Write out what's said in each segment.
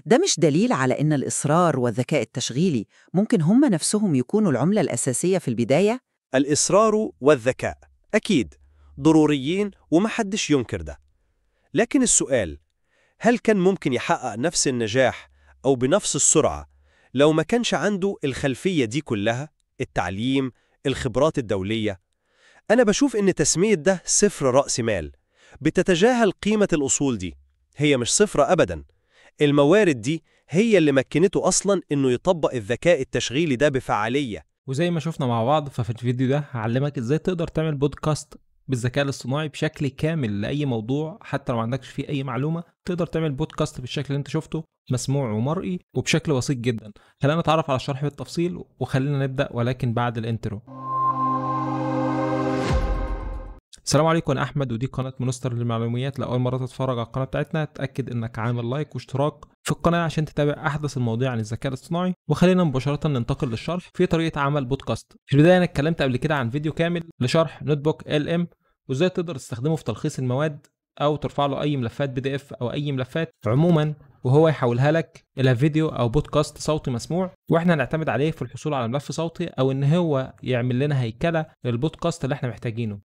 ده مش دليل على إن الإصرار والذكاء التشغيلي ممكن هم نفسهم يكونوا العملة الأساسية في البداية؟ الإصرار والذكاء أكيد ضروريين ومحدش ينكر ده. لكن السؤال، هل كان ممكن يحقق نفس النجاح أو بنفس السرعة لو ما كانش عنده الخلفية دي كلها؟ التعليم، الخبرات الدولية. أنا بشوف إن تسمية ده صفر رأس مال بتتجاهل قيمة الأصول دي. هي مش صفر أبداً. الموارد دي هي اللي مكنته أصلاً إنه يطبق الذكاء التشغيلي ده بفعالية. وزي ما شفنا مع بعض، ففي الفيديو ده هعلمك ازاي تقدر تعمل بودكاست بالذكاء الاصطناعي بشكل كامل لأي موضوع. حتى لو ما عندكش فيه أي معلومة تقدر تعمل بودكاست بالشكل اللي انت شفته، مسموع ومرئي وبشكل بسيط جدا. خلينا نتعرف على الشرح بالتفصيل وخلينا نبدأ، ولكن بعد الانترو. السلام عليكم، انا احمد ودي قناه مونستر للمعلومات. لاول مره تتفرج على القناه بتاعتنا اتاكد انك عامل لايك واشتراك في القناه عشان تتابع احدث المواضيع عن الذكاء الاصطناعي. وخلينا مباشره ننتقل للشرح في طريقه عمل بودكاست. في البدايه انا اتكلمت قبل كده عن فيديو كامل لشرح نوت بوك ال ام وازاي تقدر تستخدمه في تلخيص المواد او ترفع له اي ملفات بي دي اف او اي ملفات عموما، وهو يحولها لك الى فيديو او بودكاست صوتي مسموع، واحنا هنعتمد عليه في الحصول على ملف صوتي او ان هو يعمل لنا هيكله للبودكاست اللي احنا محتاجينه.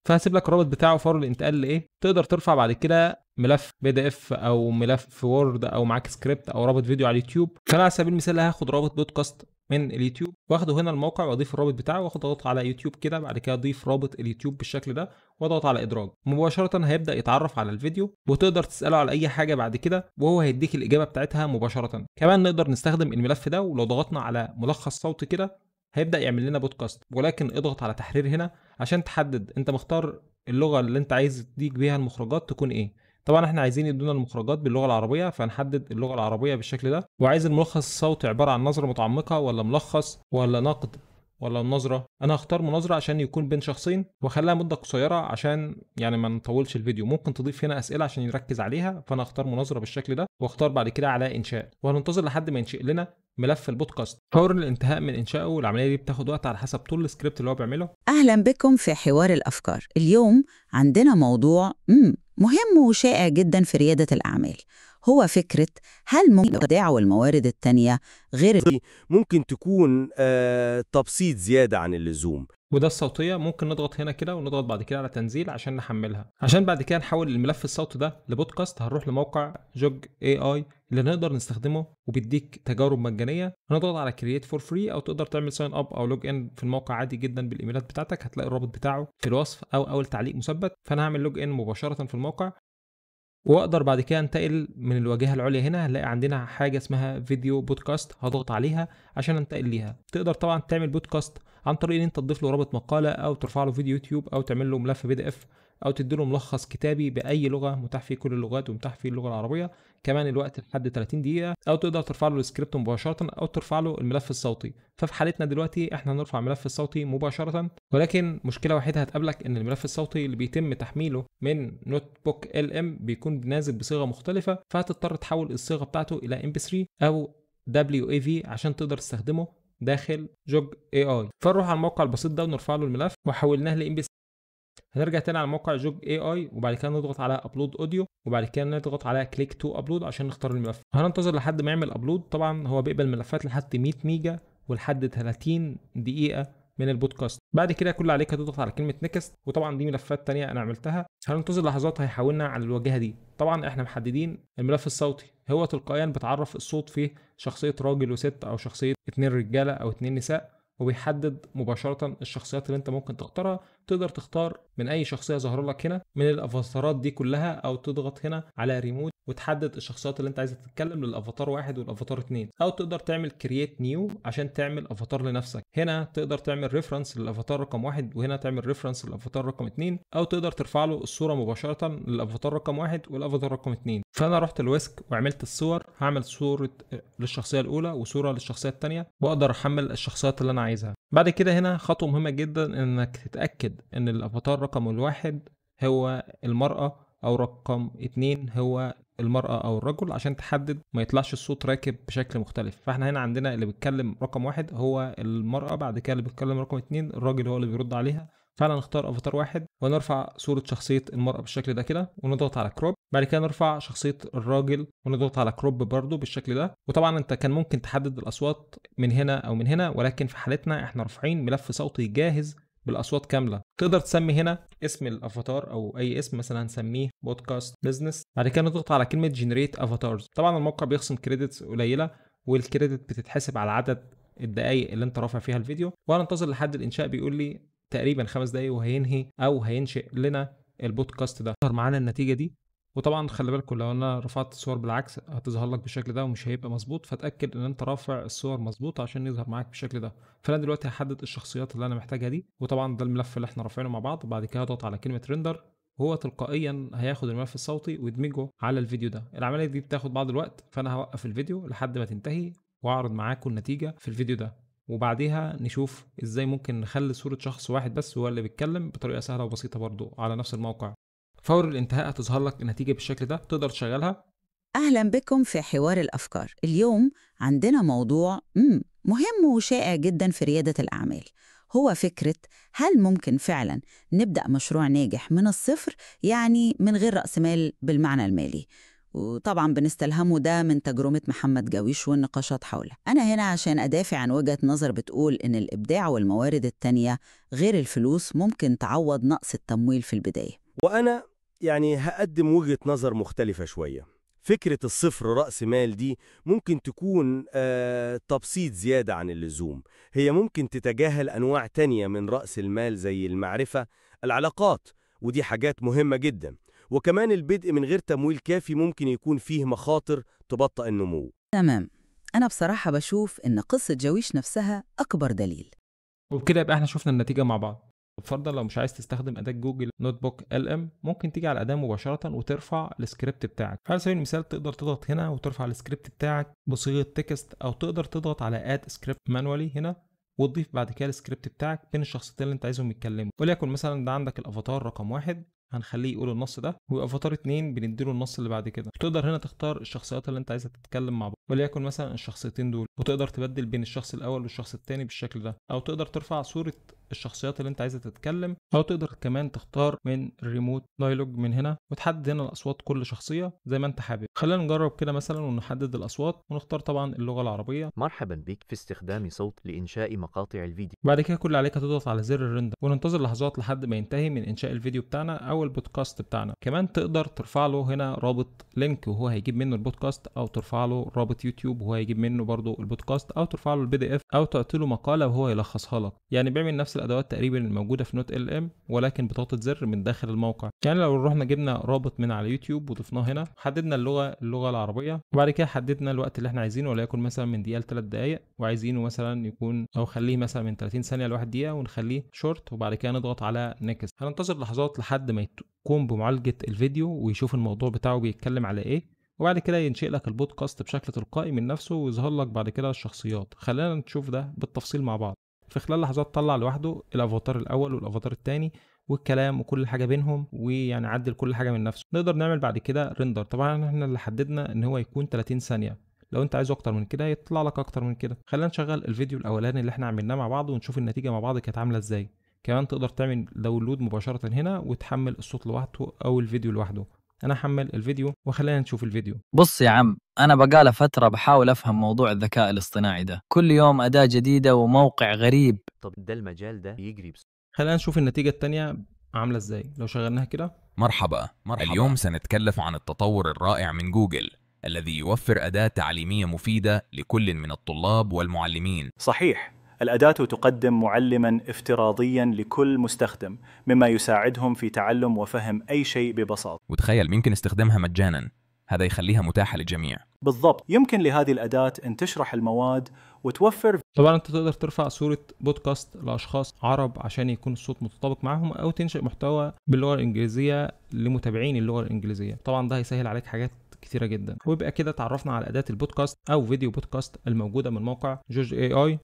فهسيب لك الرابط بتاعه فور الانتقال لايه تقدر ترفع بعد كده ملف بي دي اف او ملف في وورد او معاك سكريبت او رابط فيديو على اليوتيوب. فانا على سبيل المثال هاخد رابط بودكاست من اليوتيوب واخده هنا الموقع واضيف الرابط بتاعه واخد اضغط على يوتيوب كده، بعد كده اضيف رابط اليوتيوب بالشكل ده واضغط على ادراج. مباشره هيبدا يتعرف على الفيديو وتقدر تساله على اي حاجه بعد كده وهو هيديك الاجابه بتاعتها مباشره. كمان نقدر نستخدم الملف ده ولو ضغطنا على ملخص صوتي كده هيبدا يعمل لنا بودكاست، ولكن اضغط على تحرير هنا عشان تحدد انت مختار اللغه اللي انت عايز تديك بيها المخرجات تكون ايه. طبعا احنا عايزين يدونا المخرجات باللغه العربيه، فهنحدد اللغه العربيه بالشكل ده. وعايز الملخص الصوتي عباره عن نظره متعمقه ولا ملخص ولا نقد ولا مناظره. انا هختار مناظره عشان يكون بين شخصين واخليها مده قصيره عشان يعني ما نطولش الفيديو. ممكن تضيف هنا اسئله عشان يركز عليها، فانا هختار مناظره بالشكل ده واختار بعد كده على انشاء، وهننتظر لحد ما ينشئ لنا ملف البودكاست. فور الانتهاء من انشائه، والعمليه دي بتاخد وقت على حسب طول السكريبت اللي هو بيعمله. أهلا بكم في حوار الأفكار. اليوم عندنا موضوع مهم وشائع جدا في ريادة الأعمال، هو فكرة هل ممكن الإبداع والموارد التانية غير ممكن تكون تبسيط زيادة عن اللزوم. وده الصوتيه. ممكن نضغط هنا كده ونضغط بعد كده على تنزيل عشان نحملها. عشان بعد كده نحول الملف الصوتي ده لبودكاست هنروح لموقع جوج اي اي اللي نقدر نستخدمه وبيديك تجارب مجانيه. هنضغط على كرييت فور فري او تقدر تعمل ساين اب او لوج ان في الموقع عادي جدا بالايميلات بتاعتك. هتلاقي الرابط بتاعه في الوصف او اول تعليق مثبت. فانا هعمل لوج ان مباشره في الموقع واقدر بعد كده انتقل من الواجهه العليا. هنا هنلاقي عندنا حاجه اسمها فيديو بودكاست، هضغط عليها عشان انتقل ليها. تقدر طبعا تعمل بودكاست عن طريق ان انت تضيف له رابط مقاله او ترفع له فيديو يوتيوب او تعمل له ملف بي دي اف او تدي له ملخص كتابي باي لغه، متاح فيه كل اللغات ومتاح فيه اللغه العربيه. كمان الوقت لحد 30 دقيقه، او تقدر ترفع له السكريبت مباشره او ترفع له الملف الصوتي. ففي حالتنا دلوقتي احنا هنرفع الملف الصوتي مباشره، ولكن مشكله وحيده هتقابلك ان الملف الصوتي اللي بيتم تحميله من نوت بوك ال ام بيكون نازل بصيغه مختلفه، فهتضطر تحول الصيغه بتاعته الى MP3 او WAV عشان تقدر تستخدمه داخل جوج اي اي. فنروح على الموقع البسيط ده ونرفع له الملف وحولناه ل MP3. هنرجع تاني على موقع جوج اي اي وبعد كده نضغط على ابلود اوديو وبعد كده نضغط على كليك تو ابلود عشان نختار الملف. هننتظر لحد ما يعمل ابلود. طبعا هو بيقبل ملفات لحد 100 ميجا ولحد 30 دقيقه من البودكاست. بعد كده كل اللي عليك هتضغط على كلمه نيكست، وطبعا دي ملفات تانية انا عملتها. هننتظر لحظات هيحولنا على الواجهه دي. طبعا احنا محددين الملف الصوتي هو تلقائيا بتعرف الصوت فيه شخصيه راجل وست او شخصيه 2 رجاله او 2 نساء، وبيحدد مباشرة الشخصيات اللي انت ممكن تختارها. تقدر تختار من اي شخصية ظهر لك هنا من الافاتارات دي كلها، او تضغط هنا على ريموت وتحدد الشخصيات اللي انت عايز تتكلم للافاتار 1 والافاتار 2، او تقدر تعمل كرييت نيو عشان تعمل افاتار لنفسك. هنا تقدر تعمل ريفرنس للافاتار رقم 1 وهنا تعمل ريفرنس للافاتار رقم 2، او تقدر ترفع له الصورة مباشرة للافاتار رقم 1 والافاتار رقم 2. فانا رحت الويسك وعملت الصور. هعمل صورة للشخصية الاولى وصورة للشخصية الثانية واقدر احمل الشخصيات اللي انا عايزها. بعد كده هنا خطوة مهمة جدا انك تتأكد ان الافاتار رقم 1 هو المرأة او رقم 2 هو المرأة او الرجل عشان تحدد ما يطلعش الصوت راكب بشكل مختلف. فاحنا هنا عندنا اللي بيتكلم رقم 1 هو المرأة، بعد كده اللي بيتكلم رقم 2 الراجل هو اللي بيرد عليها. فعلا نختار افاتار 1 ونرفع صورة شخصية المرأة بالشكل ده كده ونضغط على كروب. بعد كده نرفع شخصية الراجل ونضغط على كروب برضو بالشكل ده. وطبعا انت كان ممكن تحدد الاصوات من هنا او من هنا، ولكن في حالتنا احنا رافعين ملف صوتي جاهز بالاصوات كامله. تقدر تسمي هنا اسم الافاتار او اي اسم، مثلا هنسميه بودكاست بزنس. بعد كده نضغط على كلمه جنريت افاتارز. طبعا الموقع بيخصم كريدتس قليله، والكريدت بتتحسب على عدد الدقائق اللي انت رافع فيها الفيديو. وهننتظر لحد الانشاء، بيقول لي تقريبا 5 دقائق وهينهي او هينشئ لنا البودكاست ده. ظهر معانا النتيجه دي. وطبعا خلي بالكم لو انا رفعت الصور بالعكس هتظهر لك بالشكل ده ومش هيبقى مظبوط، فتاكد ان انت رافع الصور مظبوط عشان يظهر معاك بالشكل ده. فانا دلوقتي هحدد الشخصيات اللي انا محتاجها دي، وطبعا ده الملف اللي احنا رافعينه مع بعض. بعد كده هضغط على كلمه ريندر، وهو تلقائيا هياخد الملف الصوتي ويدمجه على الفيديو ده. العمليه دي بتاخد بعض الوقت، فانا هوقف الفيديو لحد ما تنتهي واعرض معاكم النتيجه في الفيديو ده، وبعديها نشوف ازاي ممكن نخلي صوره شخص واحد بس هو اللي بيتكلم بطريقه سهله وبسيطه برضو على نفس الموقع. فور الانتهاء هتظهر لك النتيجة بالشكل ده، تقدر تشغلها. أهلا بكم في حوار الأفكار. اليوم عندنا موضوع مهم وشائع جدا في ريادة الأعمال، هو فكرة هل ممكن فعلا نبدأ مشروع ناجح من الصفر، يعني من غير رأس مال بالمعنى المالي. وطبعا بنستلهمه ده من تجربة محمد جاويش والنقاشات حوله. أنا هنا عشان أدافع عن وجهة نظر بتقول إن الإبداع والموارد التانية غير الفلوس ممكن تعوض نقص التمويل في البداية. وأنا هقدم وجهة نظر مختلفة شوية. فكرة الصفر رأس مال دي ممكن تكون تبسيط زيادة عن اللزوم. هي ممكن تتجاهل أنواع تانية من رأس المال زي المعرفة، العلاقات، ودي حاجات مهمة جدا. وكمان البدء من غير تمويل كافي ممكن يكون فيه مخاطر تبطئ النمو. تمام. أنا بصراحة بشوف إن قصة جاويش نفسها أكبر دليل. وبكده يبقى احنا شفنا النتيجة مع بعض. فرضا لو مش عايز تستخدم أداة جوجل نوت بوك LM، ممكن تيجي على الأداة مباشرة وترفع السكريبت بتاعك. على سبيل المثال تقدر تضغط هنا وترفع السكريبت بتاعك بصيغة تكست، أو تقدر تضغط على اد سكريبت مانوالي هنا وتضيف بعد كده السكريبت بتاعك بين الشخصيتين اللي انت عايزهم يتكلموا. وليكن مثلا ده عندك الافاتار رقم 1 هنخليه يقول النص ده، وافاتار 2 بنديله النص اللي بعد كده. تقدر هنا تختار الشخصيات اللي انت عايزها تتكلم مع بعض، وليكن مثلا الشخصيتين دول، وتقدر تبدل بين الشخص الاول والشخص الثاني بالشكل ده. او تقدر ترفع صورة الشخصيات اللي انت عايزها تتكلم، او تقدر كمان تختار من الريموت دايلوج من هنا وتحدد هنا الاصوات كل شخصية زي ما انت حابب. خلينا نجرب كده مثلا ونحدد الاصوات ونختار طبعا اللغة العربية. مرحبا بك في استخدام صوت لإنشاء مقاطع الفيديو. بعد كده كل اللي عليك هتضغط على زر الرندر وننتظر لحظات لحد ما ينتهي من انشاء الفيديو بتاعنا او البودكاست بتاعنا. كمان تقدر ترفع له هنا رابط لينك وهو هيجيب منه البودكاست، او ترفع له رابط يوتيوب وهو هيجيب منه برضو البودكاست، او ترفع له الPDF، او تعطي له مقالة وهو يلخصها لك. يعني بيعمل نفس الادوات تقريبا الموجودة في نوت LM، ولكن بضغطة زر من داخل الموقع. يعني لو رحنا جبنا رابط من على يوتيوب وضفناه هنا، حددنا اللغة العربية، وبعد كده حددنا الوقت اللي احنا عايزينه، وليكن مثلا من دقيقة ل3 دقائق، وعايزينه مثلا يكون او خليه مثلا من 30 ثانية ل1 دقيقة ونخليه شورت، وبعد كده نضغط على نيكست. هننتظر لحظات لحد ما يقوم بمعالجة الفيديو ويشوف الموضوع بتاعه بيتكلم على ايه، وبعد كده ينشئ لك البودكاست بشكل تلقائي من نفسه ويظهر لك بعد كده الشخصيات. خلينا نشوف ده بالتفصيل مع بعض. في خلال لحظات طلع لوحده الافاتار الاول والافاتار الثاني والكلام وكل حاجه بينهم، ويعني عدل كل حاجه من نفسه. نقدر نعمل بعد كده ريندر. طبعا احنا اللي حددنا ان هو يكون 30 ثانيه، لو انت عايزه اكتر من كده يطلع لك اكتر من كده. خلينا نشغل الفيديو الاولاني اللي احنا عملناه مع بعض ونشوف النتيجه مع بعض كانت عامله ازاي. كمان تقدر تعمل داونلود مباشره هنا وتحمل الصوت لوحده او الفيديو لوحده. انا هحمل الفيديو وخلينا نشوف الفيديو. بص يا عم، أنا بقالة فترة بحاول أفهم موضوع الذكاء الاصطناعي ده. كل يوم أداة جديدة وموقع غريب. طب ده المجال ده يجري خلينا نشوف النتيجه الثانيه عامله ازاي لو شغلناها كده. مرحبا. اليوم سنتكلم عن التطور الرائع من جوجل الذي يوفر أداة تعليمية مفيدة لكل من الطلاب والمعلمين. صحيح، الأداة تقدم معلماً افتراضياً لكل مستخدم، مما يساعدهم في تعلم وفهم أي شيء ببساطة. وتخيل ممكن استخدامها مجاناً، هذا يخليها متاحة للجميع. بالضبط، يمكن لهذه الأداة أن تشرح المواد وتوفر. طبعا انت تقدر ترفع صورة بودكاست لأشخاص عرب عشان يكون الصوت متطابق معهم، او تنشئ محتوى باللغة الإنجليزية لمتابعين اللغة الإنجليزية. طبعا ده هيسهل عليك حاجات كثيرة جدا. ويبقى كده تعرفنا على أداة البودكاست أو فيديو بودكاست الموجودة من موقع جوج AI.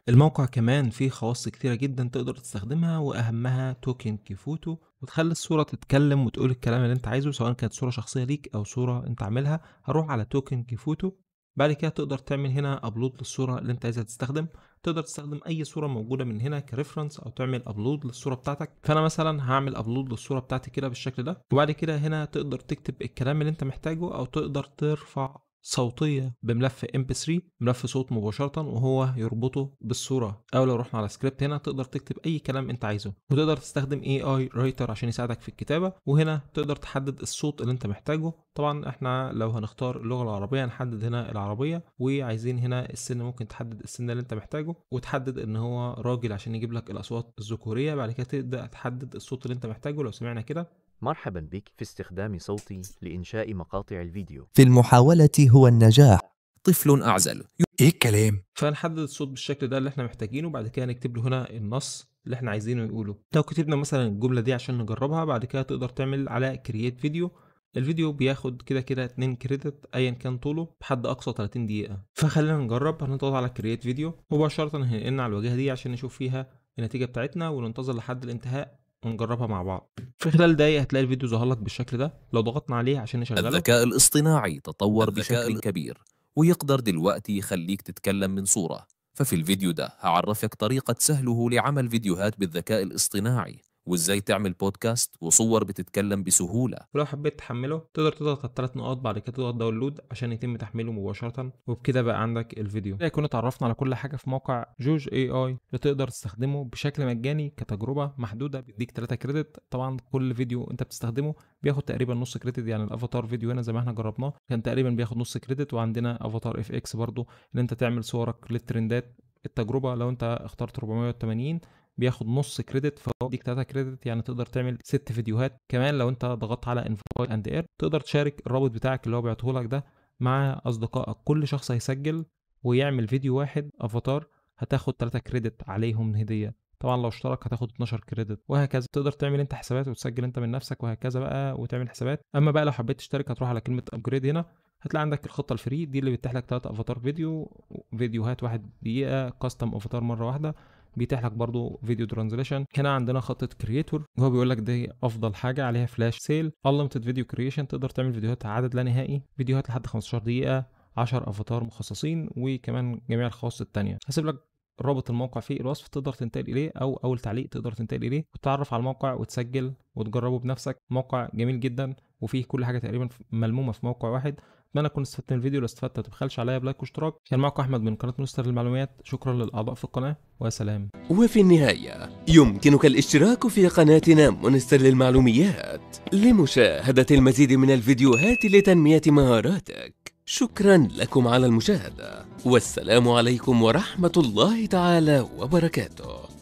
الموقع كمان فيه خواص كتيرة جدا تقدر تستخدمها، وأهمها توكن كيفوتو، وتخلي الصورة تتكلم وتقول الكلام اللي انت عايزه، سواء كانت صورة شخصية ليك أو صورة انت عاملها. هروح على توكن كيفوتو بعد كده تقدر تعمل هنا ابلود للصوره اللي انت عايزها تستخدم. تقدر تستخدم اي صوره موجوده من هنا كريفرنس او تعمل ابلود للصوره بتاعتك. فانا مثلا هعمل ابلود للصوره بتاعتي كده بالشكل ده، وبعد كده هنا تقدر تكتب الكلام اللي انت محتاجه او تقدر ترفع صوتيه بملف MP3 ملف صوت مباشره وهو يربطه بالصوره. او لو رحنا على سكريبت هنا تقدر تكتب اي كلام انت عايزه، وتقدر تستخدم AI رايتر عشان يساعدك في الكتابه. وهنا تقدر تحدد الصوت اللي انت محتاجه. طبعا احنا لو هنختار اللغه العربيه هنحدد هنا العربيه، وعايزين هنا السن ممكن تحدد السن اللي انت محتاجه، وتحدد ان هو راجل عشان يجيب لك الاصوات الذكوريه. بعد كده تبدا تحدد الصوت اللي انت محتاجه. لو سمعنا كده مرحبا بك في استخدام صوتي لإنشاء مقاطع الفيديو. في المحاولة هو النجاح. طفل أعزل. إيه الكلام؟ فنحدد الصوت بالشكل ده اللي احنا محتاجينه. بعد كده نكتب له هنا النص اللي احنا عايزينه يقوله. لو كتبنا مثلا الجملة دي عشان نجربها، بعد كده تقدر تعمل على كرييت فيديو. الفيديو بياخد كده 2 كريدت ايا كان طوله، بحد اقصى 30 دقيقة. فخلينا نجرب. هنضغط على كرييت فيديو مباشرة، هننقلنا على الواجهة دي عشان نشوف فيها النتيجة بتاعتنا، وننتظر لحد الانتهاء ونجربها مع بعض. في خلال دقايق هتلاقي الفيديو ظهر لك بالشكل ده. لو ضغطنا عليه عشان نشغله، الذكاء الاصطناعي تطور بشكل كبير، ويقدر دلوقتي يخليك تتكلم من صورة. ففي الفيديو ده هعرفك طريقة سهله لعمل فيديوهات بالذكاء الاصطناعي، وازاي تعمل بودكاست وصور بتتكلم بسهولة. ولو حبيت تحمله تقدر تضغط على ال3 نقاط، بعد كده تضغط داونلود عشان يتم تحميله مباشرة، وبكده بقى عندك الفيديو. كنا اتعرفنا على كل حاجة في موقع جوج AI اللي تقدر تستخدمه بشكل مجاني كتجربة محدودة. بيديك 3 كريدت. طبعا كل فيديو انت بتستخدمه بياخد تقريبا نص كريدت. يعني الافاتار فيديو هنا زي ما احنا جربناه كان تقريبا بياخد نص كريدت. وعندنا افاتار FX برضو ان انت تعمل صورك للترندات. التجربة لو انت اخترت 480 بياخد نص كريدت، فهو بيديك 3 كريدت، يعني تقدر تعمل 6 فيديوهات. كمان لو انت ضغطت على انفايت اند اير تقدر تشارك الرابط بتاعك اللي هو بيعطيه لك ده مع اصدقائك. كل شخص هيسجل ويعمل فيديو واحد افاتار هتاخد 3 كريدت عليهم هدية. طبعا لو اشترك هتاخد 12 كريدت، وهكذا. تقدر تعمل انت حسابات وتسجل انت من نفسك وهكذا بقى، وتعمل حسابات. اما بقى لو حبيت تشترك هتروح على كلمة ابجريد هنا، هتلاقي عندك الخطة الفري دي اللي بتتيح لك 3 افاتار فيديوهات 1 دقيقة كاستم افاتار مرة واحدة. بيتيح لك برضو فيديو ترانزليشن. هنا عندنا خطة كرييتور وهو بيقول لك دي افضل حاجة عليها فلاش سيل. unlimited فيديو كرييشن تقدر تعمل فيديوهات عدد لا نهائي، فيديوهات لحد 15 دقيقة، 10 افاتار مخصصين، وكمان جميع الخواص التانية. هسيب لك رابط الموقع في الوصف تقدر تنتقل اليه، او اول تعليق تقدر تنتقل اليه وتتعرف على الموقع وتسجل وتجربه بنفسك. موقع جميل جدا وفيه كل حاجة تقريبا ملمومة في موقع واحد. اتمنى تكون استفدت من الفيديو. لو استفدت ما تبخلش عليا بلايك واشتراك. كان معكم احمد من قناه مستر للمعلومات. شكرا للاعضاء في القناه وسلام. وفي النهايه يمكنك الاشتراك في قناتنا مونستر للمعلومات لمشاهده المزيد من الفيديوهات لتنميه مهاراتك. شكرا لكم على المشاهده، والسلام عليكم ورحمه الله تعالى وبركاته.